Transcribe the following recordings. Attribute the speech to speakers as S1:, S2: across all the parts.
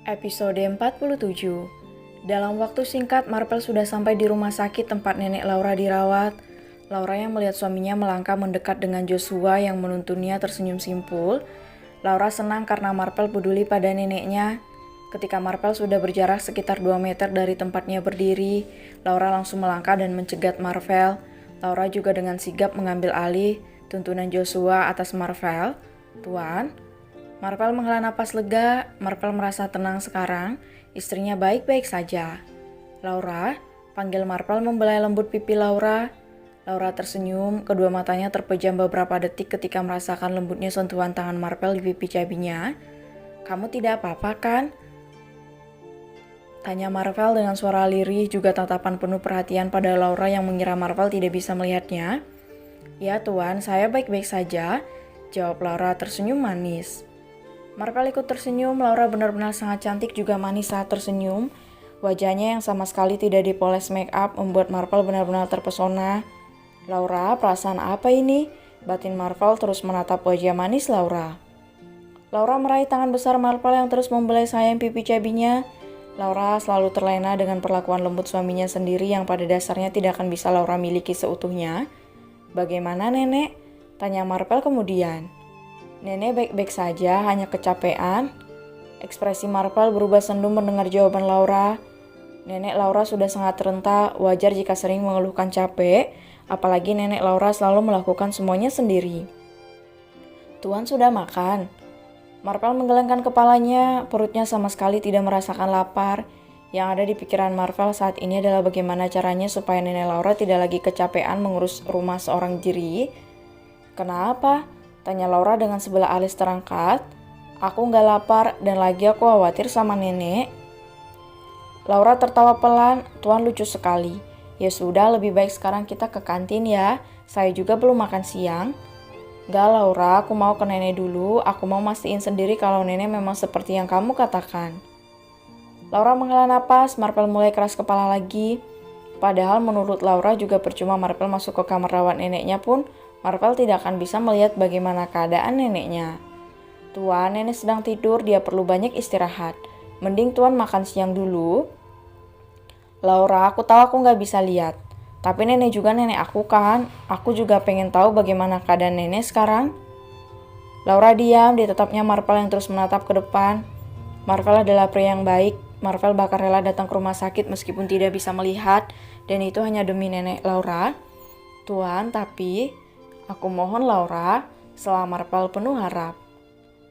S1: Episode 47. Dalam waktu singkat, Marvel sudah sampai di rumah sakit tempat nenek Laura dirawat. Laura yang melihat suaminya melangkah mendekat dengan Joshua yang menuntunnya tersenyum simpul. Laura senang karena Marvel peduli pada neneknya. Ketika Marvel sudah berjarak sekitar 2 meter dari tempatnya berdiri, Laura langsung melangkah dan mencegat Marvel. Laura juga dengan sigap mengambil alih tuntunan Joshua atas Marvel. "Tuan." Marvel menghela napas lega. Marvel merasa tenang sekarang. Istrinya baik-baik saja. "Laura," panggil Marvel membelai lembut pipi Laura. Laura tersenyum, kedua matanya terpejam beberapa detik ketika merasakan lembutnya sentuhan tangan Marvel di pipi cabinya. "Kamu tidak apa-apa kan?" tanya Marvel dengan suara lirih, juga tatapan penuh perhatian pada Laura yang mengira Marvel tidak bisa melihatnya. "Ya Tuan, saya baik-baik saja," jawab Laura tersenyum manis. Marvel ikut tersenyum. Laura benar-benar sangat cantik juga manis saat tersenyum. Wajahnya yang sama sekali tidak dipoles make up membuat Marvel benar-benar terpesona. "Laura, perasaan apa ini?" batin Marvel terus menatap wajah manis Laura. Laura meraih tangan besar Marvel yang terus membelai sayang pipi cabinya. Laura selalu terlena dengan perlakuan lembut suaminya sendiri yang pada dasarnya tidak akan bisa Laura miliki seutuhnya. "Bagaimana nenek?" tanya Marvel kemudian. "Nenek baik-baik saja, hanya kecapean." Ekspresi Marvel berubah sendu mendengar jawaban Laura. Nenek Laura sudah sangat renta, wajar jika sering mengeluhkan capek, apalagi nenek Laura selalu melakukan semuanya sendiri. "Tuan sudah makan?" Marvel menggelengkan kepalanya, perutnya sama sekali tidak merasakan lapar. Yang ada di pikiran Marvel saat ini adalah bagaimana caranya supaya nenek Laura tidak lagi kecapean mengurus rumah seorang diri. "Kenapa?" tanya Laura dengan sebelah alis terangkat. "Aku nggak lapar dan lagi aku khawatir sama nenek." Laura tertawa pelan. "Tuan lucu sekali. Ya sudah, lebih baik sekarang kita ke kantin ya. Saya juga belum makan siang." "Nggak Laura, aku mau ke nenek dulu. Aku mau mastiin sendiri kalau nenek memang seperti yang kamu katakan." Laura menghela napas. Marvel mulai keras kepala lagi. Padahal menurut Laura juga percuma Marvel masuk ke kamar rawat neneknya pun Marvel tidak akan bisa melihat bagaimana keadaan neneknya. "Tuan, nenek sedang tidur, dia perlu banyak istirahat. Mending Tuan makan siang dulu." "Laura, aku tahu aku nggak bisa lihat. Tapi nenek juga nenek aku kan. Aku juga pengen tahu bagaimana keadaan nenek sekarang." Laura diam, ditetapnya Marvel yang terus menatap ke depan. Marvel adalah pria yang baik. Marvel bahkan rela datang ke rumah sakit meskipun tidak bisa melihat, dan itu hanya demi nenek Laura. "Tuan, tapi..." "Aku mohon Laura," sela Marvel penuh harap.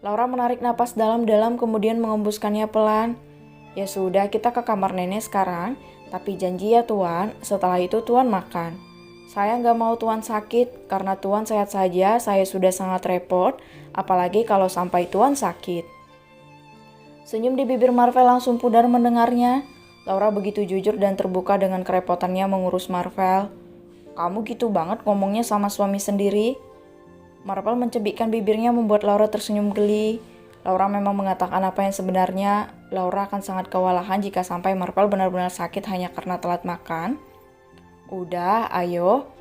S1: Laura menarik napas dalam-dalam kemudian mengembuskannya pelan. "Ya sudah, kita ke kamar nenek sekarang. Tapi janji ya Tuan, setelah itu Tuan makan. Saya nggak mau Tuan sakit, karena Tuan sehat saja saya sudah sangat repot, apalagi kalau sampai Tuan sakit." Senyum di bibir Marvel langsung pudar mendengarnya. Laura begitu jujur dan terbuka dengan kerepotannya mengurus Marvel. "Kamu gitu banget ngomongnya sama suami sendiri." Marvel mencebikkan bibirnya membuat Laura tersenyum geli. Laura memang mengatakan apa yang sebenarnya. Laura akan sangat kewalahan jika sampai Marvel benar-benar sakit hanya karena telat makan. "Udah, ayo."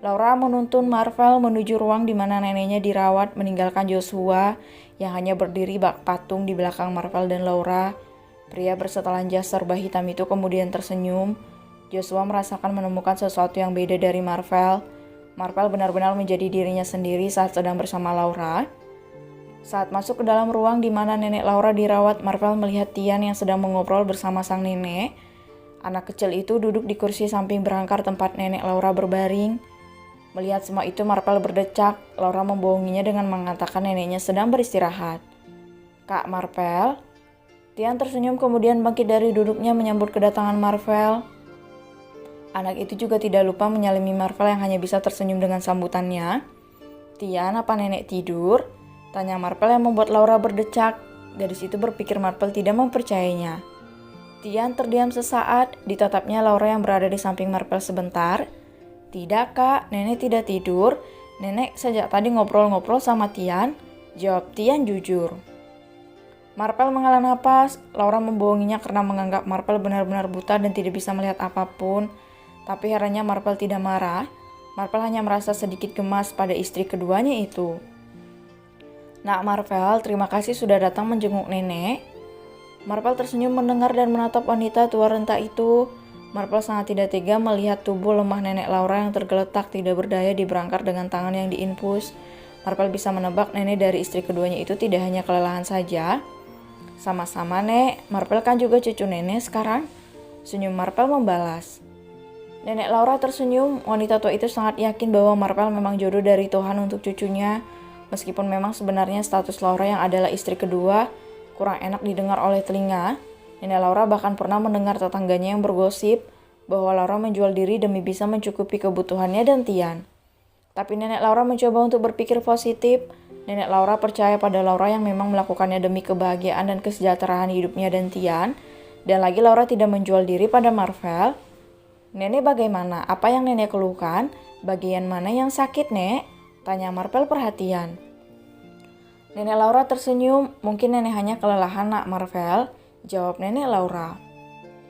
S1: Laura menuntun Marvel menuju ruang di mana neneknya dirawat, meninggalkan Joshua yang hanya berdiri bak patung di belakang Marvel dan Laura. Pria bersetelan jas serba hitam itu kemudian tersenyum. Joshua merasakan menemukan sesuatu yang beda dari Marvel. Marvel benar-benar menjadi dirinya sendiri saat sedang bersama Laura. Saat masuk ke dalam ruang di mana nenek Laura dirawat, Marvel melihat Tian yang sedang mengobrol bersama sang nenek. Anak kecil itu duduk di kursi samping berangkar tempat nenek Laura berbaring. Melihat semua itu, Marvel berdecak. Laura membohonginya dengan mengatakan neneknya sedang beristirahat. "Kak Marvel?" Tian tersenyum kemudian bangkit dari duduknya menyambut kedatangan Marvel. Anak itu juga tidak lupa menyalami Marvel yang hanya bisa tersenyum dengan sambutannya. "Tian, apa nenek tidur?" tanya Marvel yang membuat Laura berdecak. Dari situ berpikir Marvel tidak mempercayainya. Tian terdiam sesaat, ditatapnya Laura yang berada di samping Marvel sebentar. "Tidak kak, nenek tidak tidur. Nenek sejak tadi ngobrol-ngobrol sama Tian," jawab Tian jujur. Marvel menghela napas. Laura membohonginya karena menganggap Marvel benar-benar buta dan tidak bisa melihat apapun. Tapi herannya Marvel tidak marah. Marvel hanya merasa sedikit gemas pada istri keduanya itu. "Nak Marvel, terima kasih sudah datang menjenguk nenek." Marvel tersenyum mendengar dan menatap wanita tua renta itu. Marvel sangat tidak tega melihat tubuh lemah nenek Laura yang tergeletak tidak berdaya di berangkar dengan tangan yang diinfus. Marvel bisa menebak nenek dari istri keduanya itu tidak hanya kelelahan saja. Sama-sama, Nek. Marvel kan juga cucu nenek sekarang. Senyum Marvel membalas. Nenek Laura tersenyum. Wanita tua itu sangat yakin bahwa Marvel memang jodoh dari Tuhan untuk cucunya. Meskipun memang sebenarnya status Laura yang adalah istri kedua kurang enak didengar oleh telinga. Nenek Laura bahkan pernah mendengar tetangganya yang bergosip bahwa Laura menjual diri demi bisa mencukupi kebutuhannya dan Tian. Tapi Nenek Laura mencoba untuk berpikir positif. Nenek Laura percaya pada Laura yang memang melakukannya demi kebahagiaan dan kesejahteraan hidupnya dan Tian. Dan lagi Laura tidak menjual diri pada Marvel. Nenek bagaimana? Apa yang nenek keluhkan? Bagian mana yang sakit, Nek? Tanya Marvel perhatian. Nenek Laura tersenyum. Mungkin nenek hanya kelelahan, Nak Marvel. Jawab Nenek Laura.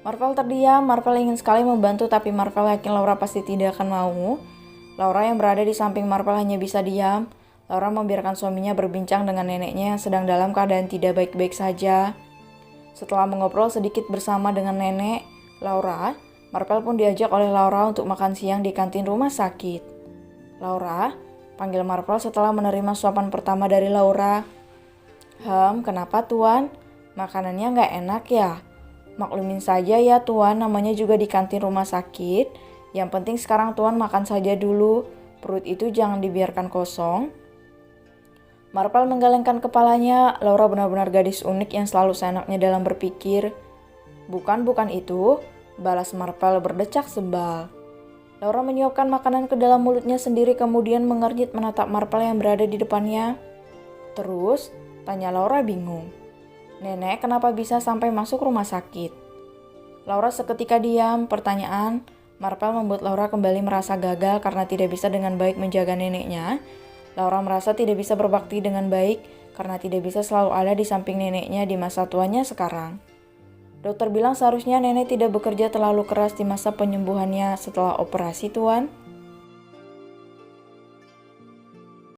S1: Marvel terdiam. Marvel ingin sekali membantu, tapi Marvel yakin Laura pasti tidak akan mau. Laura yang berada di samping Marvel hanya bisa diam. Laura membiarkan suaminya berbincang dengan neneknya yang sedang dalam keadaan tidak baik-baik saja. Setelah mengobrol sedikit bersama dengan nenek Laura, Marvel pun diajak oleh Laura untuk makan siang di kantin rumah sakit. Laura, panggil Marvel setelah menerima suapan pertama dari Laura. Kenapa Tuan? Makanannya nggak enak ya? Maklumin saja ya Tuan, namanya juga di kantin rumah sakit. Yang penting sekarang Tuan makan saja dulu. Perut itu jangan dibiarkan kosong. Marvel menggelengkan kepalanya. Laura benar-benar gadis unik yang selalu seenaknya dalam berpikir. Bukan itu. Balas Marvel berdecak sebal. Laura menyuapkan makanan ke dalam mulutnya sendiri kemudian mengernyit menatap Marvel yang berada di depannya. Terus, tanya Laura bingung. Nenek kenapa bisa sampai masuk rumah sakit? Laura seketika diam. Pertanyaan Marvel membuat Laura kembali merasa gagal karena tidak bisa dengan baik menjaga neneknya. Laura merasa tidak bisa berbakti dengan baik karena tidak bisa selalu ada di samping neneknya di masa tuanya sekarang. Dokter bilang seharusnya nenek tidak bekerja terlalu keras di masa penyembuhannya setelah operasi, Tuan.